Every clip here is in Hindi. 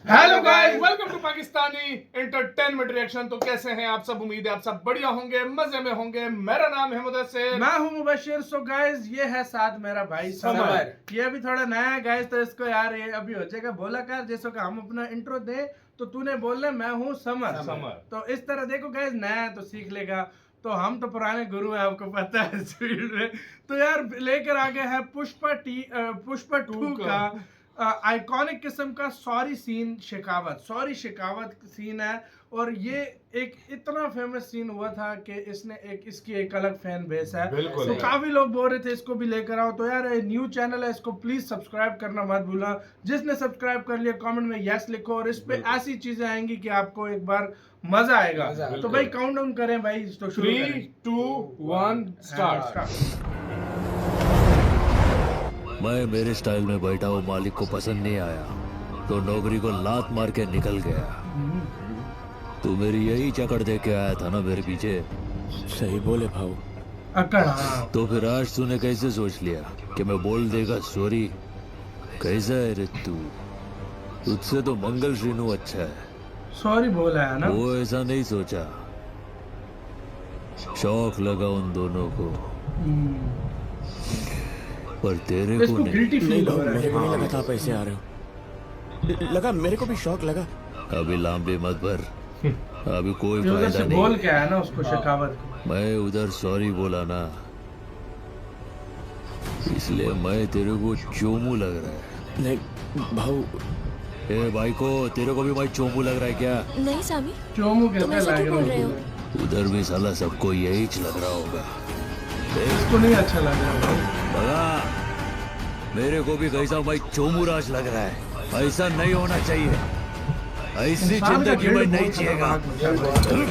Hello guys, welcome to Pakistani entertainment reaction. तो कैसे हैं आप सब? उम्मीद है आप सब बढ़िया होंगे, मजे में होंगे। मेरा नाम है मुदस्सिर, मैं हूं मुबशिर। सो गाइस, ये है साथ मेरा भाई समर। ये अभी थोड़ा नया है गाइस, तो इसको यार ये अभी हो जाएगा बोला कर जैसे कि हम अपना इंट्रो दे तो तूने बोलना मैं हूं समर। तो इस तरह देखो गाइस, नया है तो सीख लेगा। तो हम तो पुराने गुरु हैं, आपको पता है इस फील्ड में। तो यार लेकर आ गए हैं पुष्पा 2 का आइकॉनिक किस्म का सॉरी शिकावत सीन है। और ये एक इतना फेमस सीन हुआ था कि इसकी एक अलग फैन बेस है। तो काफी लोग बोल रहे थे इसको भी लेकर आओ। तो यार न्यू चैनल है, इसको प्लीज सब्सक्राइब करना मत भूलना। जिसने सब्सक्राइब कर लिया कमेंट में यस लिखो, और इस पे ऐसी चीजें आएंगी कि आपको एक बार मजा आएगा। तो भाई काउंट डाउन करें भाई, तो 3, 2, 1 स्टार्ट। मैं मेरे स्टाइल में बैठा हूँ, मालिक को पसंद नहीं आया तो नौकरी को लात मार के निकल गया। तू मेरी यही चकड़ दे के आया था ना मेरे पीछे। सही बोले भाऊ। अकड़ तो फिर आज तूने कैसे सोच लिया कि मैं बोल देगा सॉरी? कैसा है रे तू? तुझसे तो मंगल श्रीनु अच्छा है। सॉरी बोला है ना। वो ऐसा नहीं सोचा, शौक लगा उन दोनों को, पर तेरे को इसको नहीं। गिल्टी फील हो रहा मेरे को नहीं है। लगा था आप ऐसे आ रहे हो। लगा, मेरे को भी शौक लगा। अभी लांबे मत भर, अभी कोई ये उधर से फायदा बोल नहीं। के आया ना उसको शिकावत को। मैं उधर सॉरी बोला ना, इसलिए मैं तेरे को चोमू लग रहा है। नहीं भाऊ, ए भाई को, तेरे को भी भाई चोमू लग रहा है क्या? नहीं सामी, चोमू तुम कहते ऐसा लग क्यों बोल रहे रहा हो? है। उधर भी साला सबको यही लग रहा होगा। इसको नहीं अच्छा लग रहा है। बगा, मेरे को भी कैसा भाई चोमू राज लग रहा है। ऐसा नहीं होना चाहिए, ऐसी इंसान का जिंदगी में गिल्ड नहीं बहुत जिएगा। खतरनाक होता है।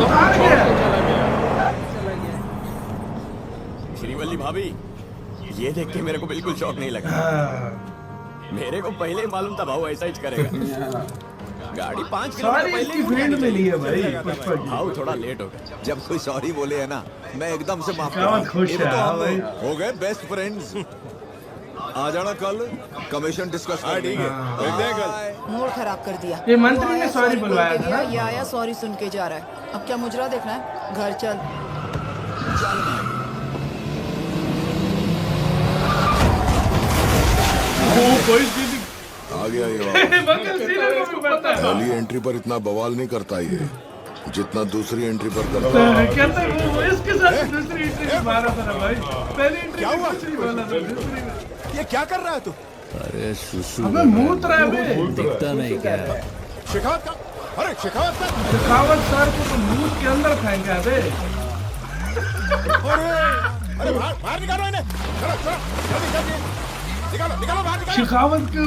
उतार गया। श्रीवल्ली भाभी, ये देख के मेरे को बिल्कुल शौक नहीं लगा। मेरे को पहले ही मालूम था भाऊ ऐसा ही करेगा। गाड़ी 5 किलोमीटर सॉरी पहले इसकी ही फील्ड में ली है भाई चलेगा। पुष्पा जी। भाऊ थोड़ा लेट हो गया। जब कोई सॉरी बोले है ना, मैं एकदम से माफ शिकावत खुश ये तो है, हम भाई। हो गए बेस्ट फ्रेंड्स। आ जाना कल कमीशन डिस्कस कर ठीक है, देखते हैं कल। मूड खराब कर दिया। ये मंत्री वो ने आया सॉरी सॉरी बोल बुलवाया के था गया, ना? ये आया सॉरी सुन के जा रहा है। अब क्या मुजरा देखना है? घर चल। कोई चीज आ गया ये वाला। मंगल सीने को भी पता है। पहली एंट्री पर इतना बवाल नहीं करता ये, जितना दूसरी एंट्री पर करता है। कहता है वो इसके साथ दूसरी एंट्री में मारा था ना भाई। पहली एंट्री में कुछ नहीं बोला था, दूसरी में ये क्या कर रहा है तू? अरे सुसु अबे मूत रहा है बे। दिखता नहीं क्या? शिकावत का, अरे शिकावत का। शेखावत सर को तो मूत के अंदर फेंका है बे। अरे बाहर बाहर निकालो इन्हें। चलो चलो जल्दी जल्दी निकालो निकालो, बाहर निकालो। शेखावत को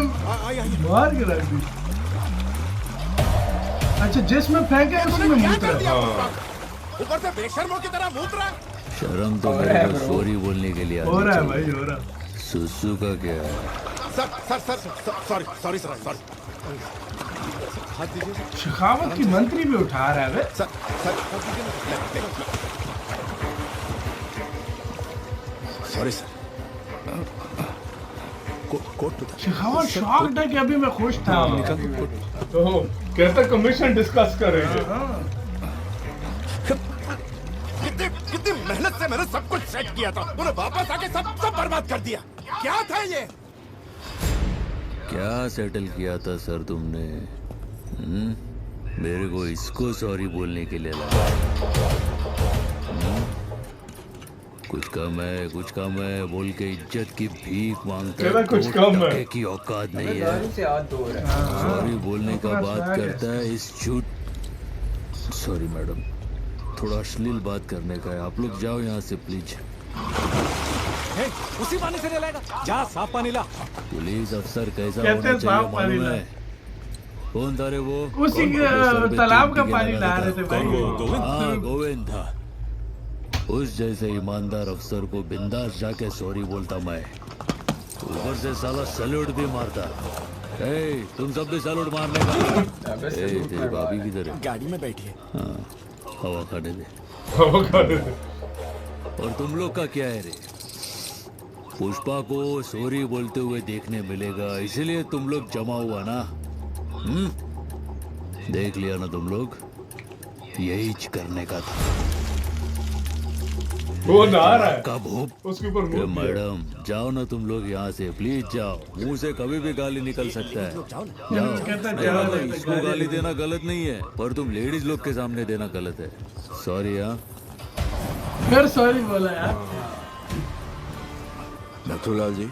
मार के रख दी। अच्छा, जिसमें फेंके उसी में मूत रहा है। ऊपर से बेशर्मों की तरह मूत रहा है। शर्म तो मेरे को सॉरी बोलने के लिए हो आनी रहा है चाहिए। भाई, हो रहा है। सुसु का क्या है? Sir sir sir sorry sorry sir sorry. हाथ दीजिए शेखावत की मंत्री भी उठा रहा है बे। Sir sir. Sorry sir. Coat तो था। शेखावत शॉक्ड है कि अभी मैं खुश था। तो कहता कमीशन डिस्कस करेंगे। कितनी मेहनत से मैंने सब कुछ सेट किया था, उन्हें वापस आके सब बर्बाद कर दिया। क्या था ये? क्या सेटल किया था सर तुमने? मेरे को इसको सॉरी बोलने के लिए लाया। कुछ कम है बोल के इज्जत की भीख मांगता कहता है। कुछ दो कम है। टके की औकात नहीं है। सॉरी बोलने का बात करता है इस झूठ। सॉरी मैडम, थोड़ा अश्लील बात करने का है। आप लोग जाओ यहाँ से प्लीज। उसी पानी से लाएगा, जा साफ पानी ला। पुलिस अफसर कैसा कहते होना हैं चाहिए साफ पानी मालूम ला। है? कौन था रे वो? उसी कौन प्रोफेसर पे तालाब का तीन पानी टिके ला लगा रहे थे देता? भाई। हाँ, गोविंद था। उस जैसे ईमानदार अफसर को बिंदास जाके सॉरी बोलता मैं, ऊपर से साला सैल्यूट भी मारता। तुम सब भी सैल्यूट मारने का। तेरी भाभी किधर है? गाड़ी में बैठी है। हाँ, हवा खाने दे। वो कर दे। और तुम लोग का क्या है रे? पुष्पा को सॉरी बोलते हुए देखने मिलेगा, इसीलिए तुम लोग जमा हुआ ना? देख लिया ना तुम लोग, यही करने का था। वो नहा रहा है, कब हो उसके ऊपर मुंह किया। मैडम जाओ ना तुम लोग यहाँ से, प्लीज जाओ। मुंह से कभी भी गाली निकल सकता है। जाओ। नहीं, इसको गाली देना गलत नहीं है, पर तुम लेडीज लोग के सामने देना गलत है। सॉरी। हाँ, फिर सॉरी बोला यार। नथुलाल जी,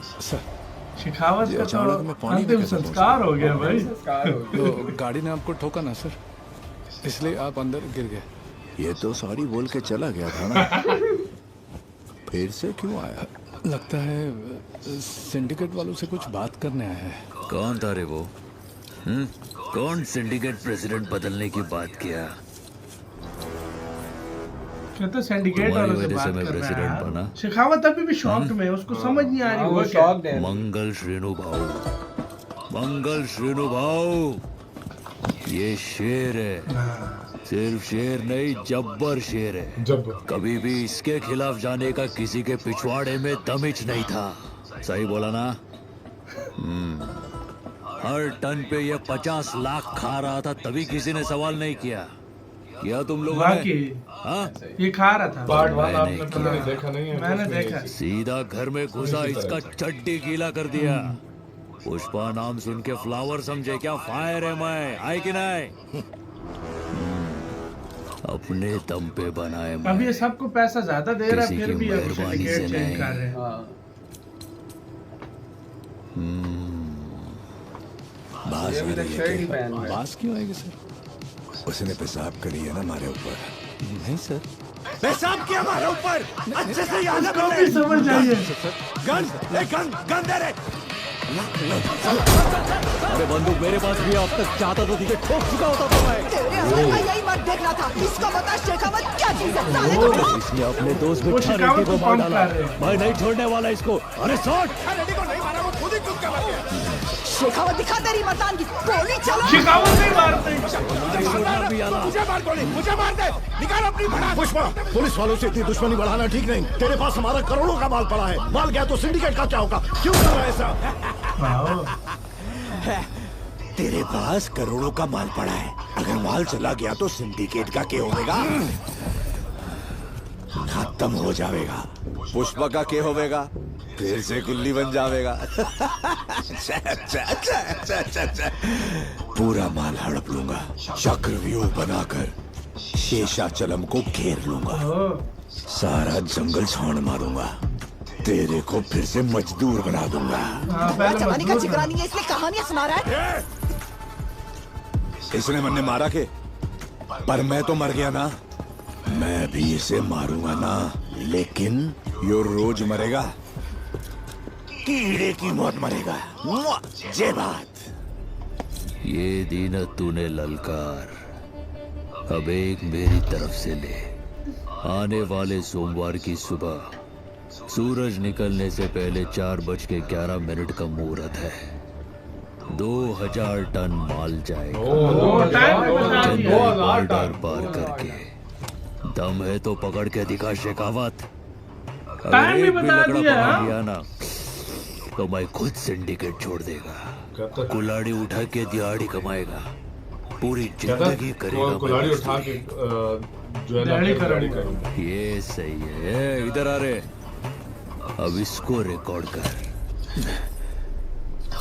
शेखावत का अचानक में तो पानी अंतिम कैसे संस्कार हो गया भाई। तो गाड़ी ने आपको ठोका ना सर, इसलिए आप अंदर गिर गए। ये तो सॉरी बोल के चला गया था ना, फिर से क्यों आया? लगता है सिंडिकेट वालों से कुछ बात करने आया है। कौन था रे वो? कौन सिंडिकेट प्रेसिडेंट बदलने की बात किया? क्या तो सिंडिकेट तुम्हारी वालों से वजह से बात मैं कर रहा है प्रेसिडेंट यार। बना। शेखावत अभी भी शॉक्ड में है, उसको समझ नहीं आ रही वो क्या। मंगल श्रीनु भाऊ, मंगल श्रीनु भाऊ, ये शेर है। सिर्फ शेर नहीं, जब्बर शेर है। जब कभी भी इसके खिलाफ जाने का किसी के पिछवाड़े में दमिच नहीं था। सही बोला ना? हर टन पे ये 50 लाख खा रहा था, तभी किसी ने सवाल नहीं किया तुम लोगों ने? बाकी हाँ? ये खा रहा था। पार्ट वन मैंने आपने किया। पहले देखा नहीं है? मैंने उसमें देखा। सीधा घर में घुसा, इसका चड्डी गीला कर दिया। पुष्पा नाम सुन के फ्लावर समझे क्या? फायर है मैं, आए कि नहीं? अपने दम पे बनाए मैं। अब ये सबको पैसा ज्यादा दे रहा है, किसी फिर की भी अब मेहरबानी सिंडिकेट से चेंज नहीं। कर रहे हैं। बास भी नहीं है। बास क्यों आएगी सर? उसने पेशाब करी है ना हमारे ऊपर। नहीं सर। पेशाब किया हमारे ऊपर, अच्छे से याद उसको भी समझ आइए। गन दे रे। अरे बंदूक मेरे पास भी अब तक चाहता तो ठीक ठोक चुका होता तो मैं। तेरे असर का यही मत देखना था। इसको बता शेखावत क्या चीज है? साले को ढूंढ। इसने अपने दोस्त वो बिठा शेखावत रेड्डी को को मार पंप डाला। कर रहे हैं। मैं नहीं छोड़ने वाला इसको। अरे शॉट! शेखावत दिखा तेरी मर्दानगी। गोली चला। शेखावत नहीं मारते। पुष्पा, पुलिस वालों से इतनी दुश्मनी बढ़ाना ठीक नहीं। तेरे पास हमारा करोड़ों का माल पड़ा है, माल गया तो सिंडिकेट का क्या होगा? क्यों कर रहा है ऐसा? तेरे पास करोड़ों का माल पड़ा है, अगर माल चला गया तो सिंडिकेट का क्या होगा? खत्म हो जाएगा। पुष्पा का क्या होगा? फिर से गुल्ली बन जाएगा। पूरा माल हड़प लूंगा, चक्रव्यूह बनाकर शेषाचलम को घेर लूंगा, सारा जंगल छान मारूंगा, तेरे को फिर से मजदूर बना दूंगा। जवानी का जिक्र नहीं है, इसलिए कहानियां सुना रहा है। इसने मन्ने मारा के, पर मैं तो मर गया ना। मैं भी इसे मारूंगा ना, लेकिन यो रोज मरेगा, कीड़े की मौत मरेगा। जय बात। ये दीन तूने ललकार, अब एक मेरी तरफ से ले। आने वाले सोमवार की सुबह सूरज निकलने से पहले 4:11 का मुहूर्त है। 2000 टन माल जाएगा। चेन्नई बॉर्डर पार करके। दम है तो पकड़ के दिखा शेखावत। टाइम भी बता दिया। दिया ना तो मैं खुद सिंडिकेट छोड़ देगा। कुल्हाड़ी उठा के दिहाड़ी कमाएगा, पूरी जिंदगी करेगा। कुल्हाड़ी उठा के जो है ना दिहाड़ी करूंगा। ये सही है। इधर आ रे, अब इसको रिकॉर्ड कर।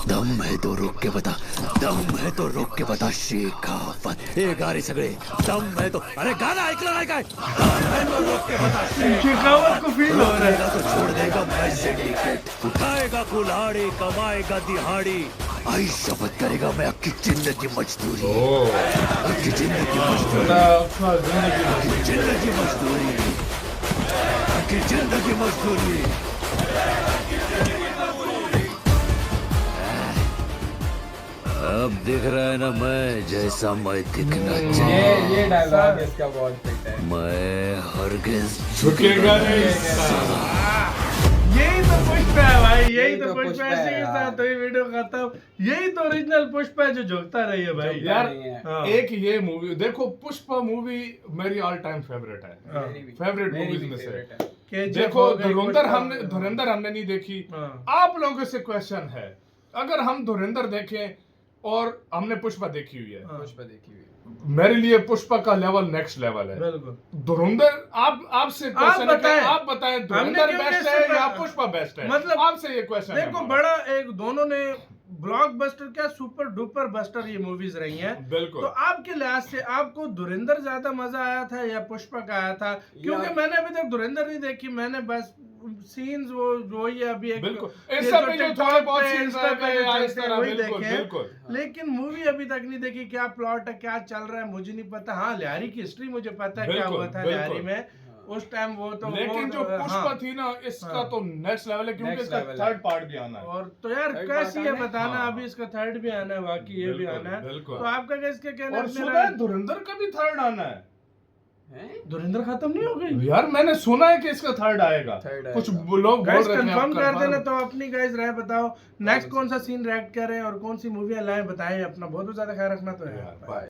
दम है तो रोक के बता, दम है तो रोक के बता शेखावत। ए गारी सगळे, दम है तो, अरे गाना ऐकलं नाही काय? दम है तो रोक के बता शेखावत को फील हो रहा है। तो छोड़ देगा मैं सिंडिकेट, उठाएगा कुल्हाड़ी, कमाएगा दिहाड़ी, आई शपथ करेगा मैं आपकी जिंदगी मजदूरी, आपकी जिंदगी मजदूरी, आपकी जिंदगी मजदूरी, आपकी जिंदगी मजदूरी। अब दिख रहा है ना मैं जैसा मैं दिखना चाहिए। ये डायलॉग इसका बहुत फिट है। मैं हरगिज झुकेगा नहीं। यही तो पुष्पा है भाई, यही तो पुष्पा पुष्पा है इसी के यार। साथ हुई वीडियो खत्म। यही तो ओरिजिनल पुष्पा है जो झोंकता रही है भाई। यार हाँ। एक ये मूवी देखो, पुष्पा मूवी मेरी ऑल टाइम फेवरेट है, फेवरेट मेरी मूवीज भी में से। favorite है। KGF देखो हो गई, धुरंधर हमने नहीं देखी। हाँ। आप लोगों से क्वेश्चन है, अगर हम धुरंधर देखें और हमने पुष्पा देखी हुई है, पुष्पा देखी हुई। मेरे लिए पुष्पा का लेवल नेक्स्ट लेवल है। बिल्कुल। धुरंधर आपसे क्वेश्चन है कि आप बताएं हमने धुरंधर क्योंकि बेस्ट इससे है या पुष्पा बेस्ट है? मतलब आपसे ये क्वेश्चन है देखो हमारा। बड़ा एक दोनों ने ब्लॉकबस्टर क्या सुपर डुपर बस्टर ये मूवीज रही हैं। बिल्कुल। तो आपके लिहाज से आपको धुरंधर ज्यादा मजा आया था या पुष्पा का आया था? क्योंकि मैंने अभी तक धुरंधर नहीं देखी, मैंने बस सीन्स वो ही अभी एक बिल्कुल ये इस सब जो पे जो TikTok थोड़े बहुत पे, सीन्स Insta पे जो है इस चलते हैं, तरह, वही बिल्कुल देखे हैं। बिल्कुल। लेकिन मूवी अभी तक नहीं देखी, क्या प्लॉट है, क्या चल रहा है मुझे नहीं पता। हाँ, लिहारी की हिस्ट्री मुझे पता है क्या बिल्कुल, हुआ था बिल्कुल। लिहारी में उस टाइम। वो तो लेकिन जो पुष्पा हाँ। थी ना, इसका हाँ। तो नेक्स्ट लेवल है, क्योंकि Next इसका level है। थर्ड पार्ट भी आना है। और तो यार Third कैसी part है आना है? बताना, हाँ। अभी इसका थर्ड भी आना है, बाकी ये भी बिल्कुल, आना है। बिल्कुल। तो आपका क्या इसके कहना और है? सुना है धुरंधर का भी थर्ड आना है। धुरंधर खत्म नहीं हो गई यार मैंने सुना है कि इसका थर्ड आएगा। Third कुछ आएगा। लोग बोल गाइस रहे थे, आप कंफर्म कर देना। confirm- तो अपनी गाइस राय बताओ, नेक्स्ट कौन सा सीन रिएक्ट करें और कौन सी मूवी लाएं, बताएं। अपना बहुत ज्यादा ख्याल रखना तो है। बाय।